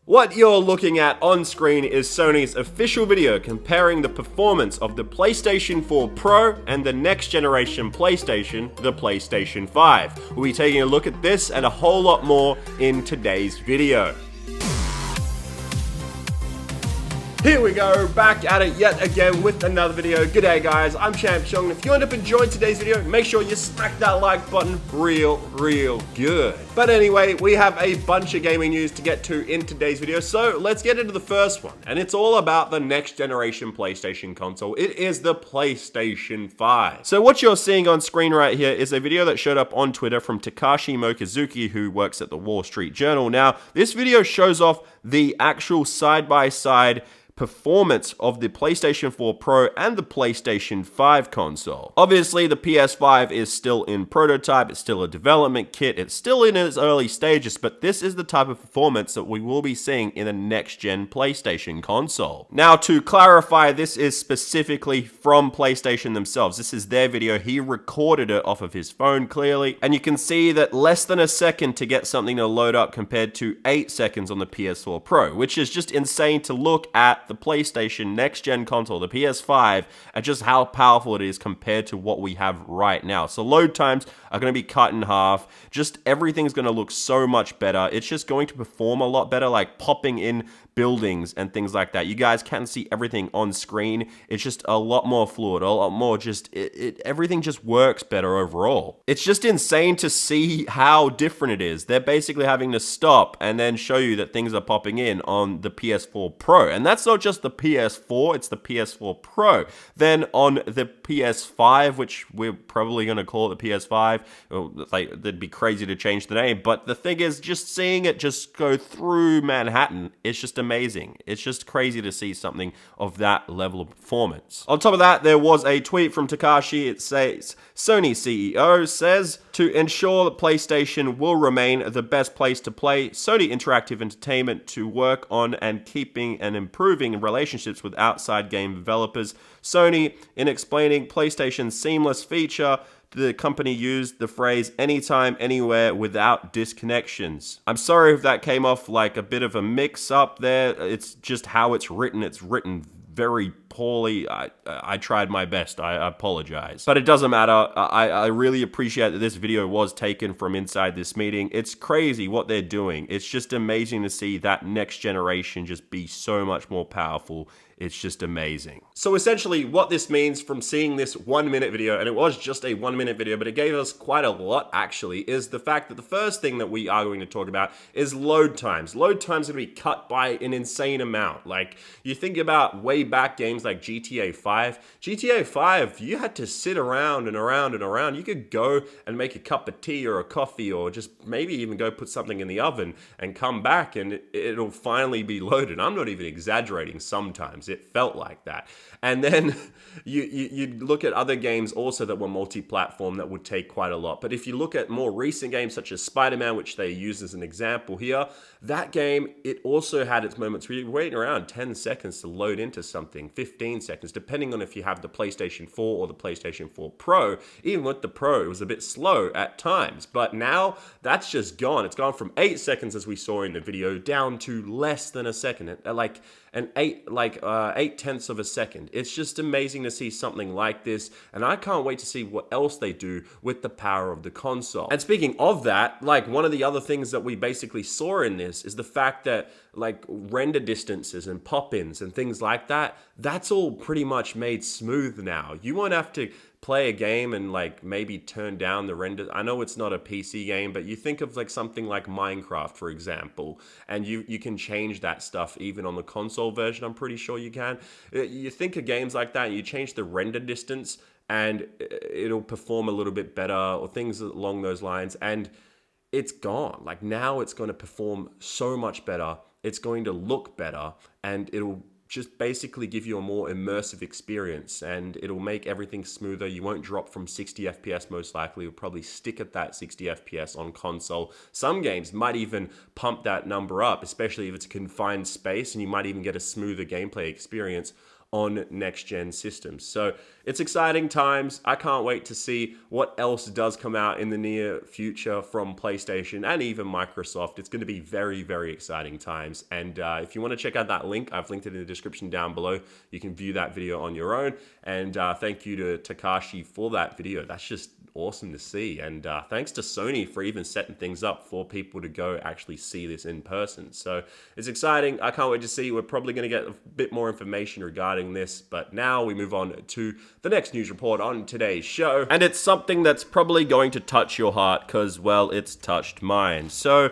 What you're looking at on screen is Sony's official video comparing the performance of the PlayStation 4 Pro and the next generation PlayStation, the PlayStation 5. We'll be taking a look at this and a whole lot more in today's video. Here we go, back at it yet again with another video. G'day guys, I'm Champ Chong, and if you end up enjoying today's video, make sure you smack that like button real good. But anyway, we have a bunch of gaming news to get to in today's video, so let's get into the first one. And it's all about the next generation PlayStation console. It is the PlayStation 5. So what you're seeing on screen right here is a video that showed up on Twitter from Takashi Mochizuki, who works at the Wall Street Journal. Now, this video shows off the actual side-by-side performance of the PlayStation 4 Pro and the PlayStation 5 console. Obviously, the PS5 is still in prototype, it's still a development kit, it's still in its early stages, but this is the type of performance that we will be seeing in a next-gen PlayStation console. Now, to clarify, this is specifically from PlayStation themselves. This is their video. He recorded it off of his phone clearly, and you can see that less than a second to get something to load up compared to 8 seconds on the PS4 Pro, which is just insane to look at the PlayStation next-gen console, the PS5, and just how powerful it is compared to what we have right now. So load times are going to be cut in half. Just everything's going to look so much better. It's just going to perform a lot better, like popping in buildings and things like that. You guys can see everything on screen. It's just a lot more fluid, a lot more just, everything just works better overall. It's just insane to see how different it is. They're basically having to stop and then show you that things are popping in on the PS4 Pro. And that's not just the PS4, it's the PS4 Pro. Then on the PS5, which we're probably going to call it the PS5, like, it'd be crazy to change the name, but the thing is, just seeing it just go through Manhattan, it's just amazing. It's just crazy to see something of that level of performance. On top of that, there was a tweet from Takashi. It says, Sony CEO says, to ensure that PlayStation will remain the best place to play Sony Interactive Entertainment to work on and keeping and improving relationships with outside game developers. Sony, in explaining PlayStation's seamless feature, the company used the phrase anytime, anywhere, without disconnections. I'm sorry if that came off like a bit of a mix-up there. It's just how it's written. It's written very poorly. I tried my best. I apologize. But it doesn't matter. I really appreciate that this video was taken from inside this meeting. It's crazy what they're doing. It's just amazing to see that next generation just be so much more powerful. It's just amazing. So essentially what this means from seeing this 1 minute video, and it was just a 1 minute video, but it gave us quite a lot actually, is the fact that the first thing that we are going to talk about is load times. Load times are going to be cut by an insane amount. Like, you think about way back games like GTA 5. GTA 5, you had to sit around and around and around. You could go and make a cup of tea or a coffee, or just maybe even go put something in the oven and come back and it'll finally be loaded. I'm not even exaggerating sometimes. It felt like that. And then you look at other games also that were multi-platform that would take quite a lot. But if you look at more recent games such as Spider-Man, which they use as an example here, that game, it also had its moments where you're waiting around 10 seconds to load into something, 15 seconds, depending on if you have the PlayStation 4 or the PlayStation 4 Pro. Even with the Pro, it was a bit slow at times. But now, that's just gone. It's gone from 8 seconds, as we saw in the video, down to less than a second. Like 8/10 of a second. It's just amazing to see something like this, and I can't wait to see what else they do with the power of the console. And speaking of that, like, one of the other things that we basically saw in this is the fact that, like, render distances and pop-ins and things like that, that's all pretty much made smooth now. You won't have to play a game and like maybe turn down the render. I know it's not a PC game, but you think of like something like Minecraft, for example, and you can change that stuff even on the console version. I'm pretty sure you can. You think of games like that, and you change the render distance and it'll perform a little bit better, or things along those lines, and it's gone. Like, now it's going to perform so much better. It's going to look better, and it'll just basically give you a more immersive experience, and it'll make everything smoother. You won't drop from 60 FPS most likely. You'll probably stick at that 60 FPS on console. Some games might even pump that number up, especially if it's a confined space, and you might even get a smoother gameplay experience on next-gen systems. So it's exciting times. I can't wait to see what else does come out in the near future from PlayStation and even Microsoft. It's going to be very, very exciting times. And if you want to check out that link, I've linked it in the description down below. You can view that video on your own. And thank you to Takashi for that video. That's just awesome to see. And thanks to Sony for even setting things up for people to go actually see this in person. So it's exciting. I can't wait to see. We're probably going to get a bit more information regarding this, but now we move on to the next news report on today's show. And it's something that's probably going to touch your heart because, well, it's touched mine. So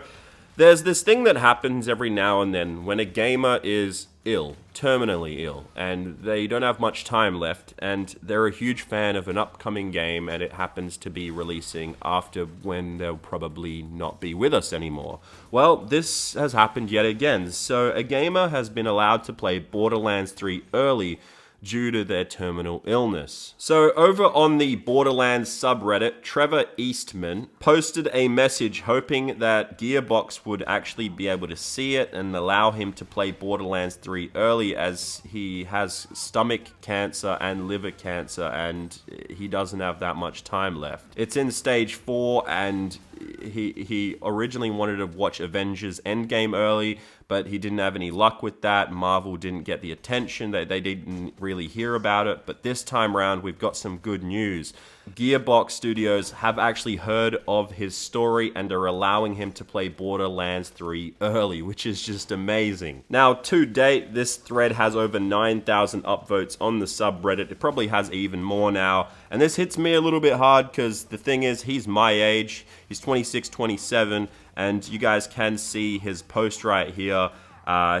there's this thing that happens every now and then when a gamer is ill, terminally ill, and they don't have much time left, and they're a huge fan of an upcoming game, and it happens to be releasing after when they'll probably not be with us anymore. Well, this has happened yet again. So a gamer has been allowed to play Borderlands 3 early due to their terminal illness. So over on the Borderlands subreddit, Trevor Eastman posted a message hoping that Gearbox would actually be able to see it and allow him to play Borderlands 3 early, as he has stomach cancer and liver cancer and he doesn't have that much time left. It's in stage 4 and he originally wanted to watch Avengers Endgame early, but he didn't have any luck with that. Marvel didn't get the attention. They didn't really hear about it. But this time around, we've got some good news. Gearbox Studios have actually heard of his story and are allowing him to play Borderlands 3 early, which is just amazing. Now, to date, this thread has over 9,000 upvotes on the subreddit. It probably has even more now. And this hits me a little bit hard because the thing is, he's my age. He's 26, 27. And you guys can see his post right here.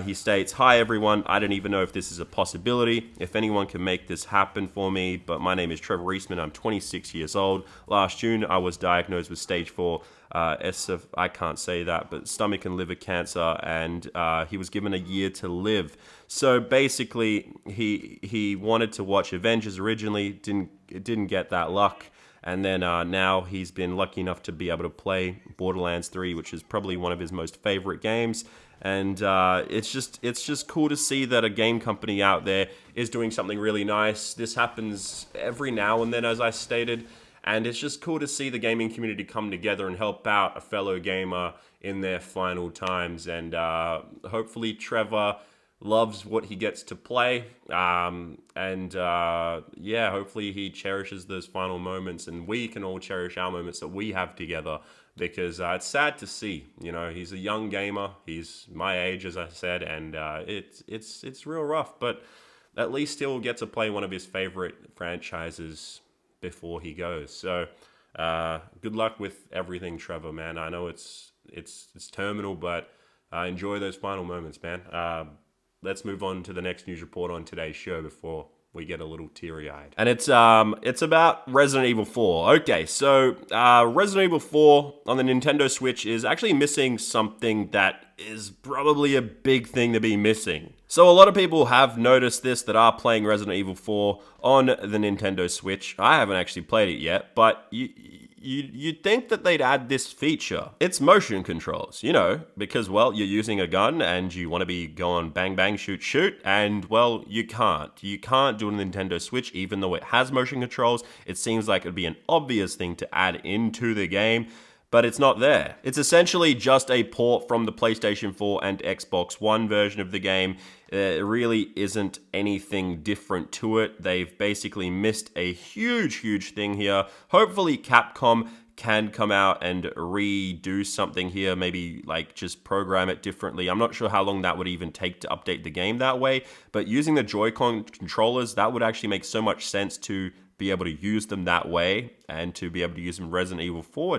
He states, "Hi everyone, I don't even know if this is a possibility, if anyone can make this happen for me, but my name is Trevor Eastman, I'm 26 years old. Last June I was diagnosed with stage 4 I can't say that, but stomach and liver cancer, and he was given a year to live." So basically, he wanted to watch Avengers originally, didn't get that luck. And then now he's been lucky enough to be able to play Borderlands 3, which is probably one of his most favorite games. And it's just cool to see that a game company out there is doing something really nice. This happens every now and then, as I stated. And it's just cool to see the gaming community come together and help out a fellow gamer in their final times. And hopefully Trevor loves what he gets to play, yeah, hopefully he cherishes those final moments, and we can all cherish our moments that we have together, because it's sad to see, you know, he's a young gamer, he's my age, as I said, and it's real rough, but at least he'll get to play one of his favorite franchises before he goes. So good luck with everything, Trevor, man. I know it's terminal, but enjoy those final moments, man. Let's move on to the next news report on today's show before we get a little teary-eyed. And it's about Resident Evil 4. Okay, so Resident Evil 4 on the Nintendo Switch is actually missing something that is probably a big thing to be missing. So a lot of people have noticed this that are playing Resident Evil 4 on the Nintendo Switch. I haven't actually played it yet, but you'd think that they'd add this feature. It's motion controls, you know, because, well, you're using a gun and you want to be going bang, bang, shoot, shoot, and, well, you can't. You can't do it on the Nintendo Switch, even though it has motion controls. It seems like it'd be an obvious thing to add into the game, but it's not there. It's essentially just a port from the PlayStation 4 and Xbox One version of the game. It really isn't anything different to it. They've basically missed a huge, huge thing here. Hopefully Capcom can come out and redo something here, maybe like just program it differently. I'm not sure how long that would even take to update the game that way, but using the Joy-Con controllers, that would actually make so much sense to be able to use them that way and to be able to use them in Resident Evil 4.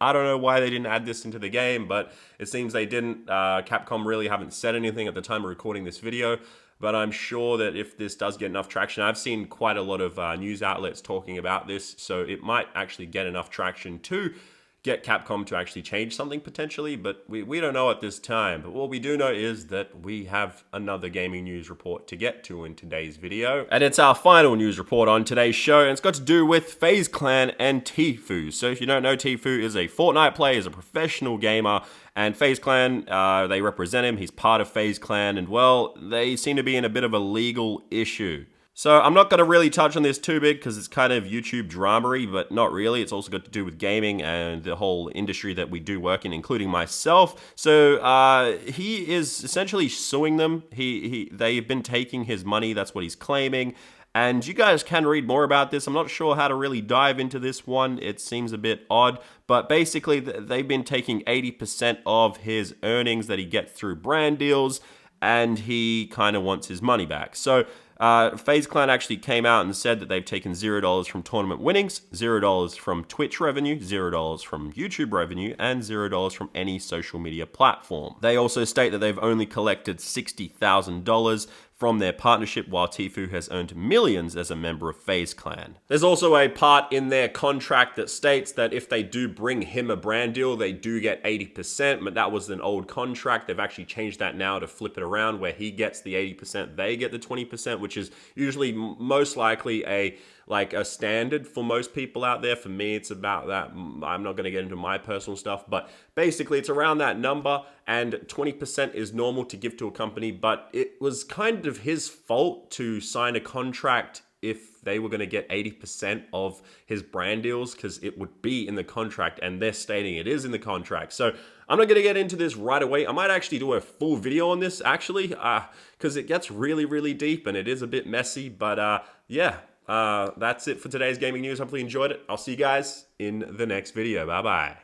I don't know why they didn't add this into the game, but it seems they didn't. Capcom really haven't said anything at the time of recording this video, but I'm sure that if this does get enough traction, I've seen quite a lot of news outlets talking about this, so it might actually get enough traction to get Capcom to actually change something potentially, but we don't know at this time. But what we do know is that we have another gaming news report to get to in today's video. And it's our final news report on today's show, and it's got to do with Faze Clan and Tfue. So if you don't know, Tfue is a Fortnite player, is a professional gamer, and Faze Clan, they represent him. He's part of Faze Clan, and well, they seem to be in a bit of a legal issue. So I'm not going to really touch on this too big because it's kind of YouTube drama-y, but not really. It's also got to do with gaming and the whole industry that we do work in, including myself. So he is essentially suing them. They've been taking his money. That's what he's claiming. And you guys can read more about this. I'm not sure how to really dive into this one. It seems a bit odd. But basically, they've been taking 80% of his earnings that he gets through brand deals, and he kind of wants his money back. So Faze Clan actually came out and said that they've taken $0 from tournament winnings, $0 from Twitch revenue, $0 from YouTube revenue, and $0 from any social media platform. They also state that they've only collected $60,000 from their partnership, while Tfue has earned millions as a member of Faze Clan. There's also a part in their contract that states that if they do bring him a brand deal, they do get 80%, but that was an old contract. They've actually changed that now to flip it around, where he gets the 80%, they get the 20%, which is usually most likely a standard for most people out there. For me, it's about that. I'm not going to get into my personal stuff, but basically it's around that number, and 20% is normal to give to a company, but it was kind of his fault to sign a contract if they were going to get 80% of his brand deals, because it would be in the contract, and they're stating it is in the contract. So I'm not going to get into this right away. I might actually do a full video on this, actually, because it gets really, really deep, and it is a bit messy, but yeah. That's it for today's gaming news. Hopefully you enjoyed it. I'll see you guys in the next video. Bye-bye.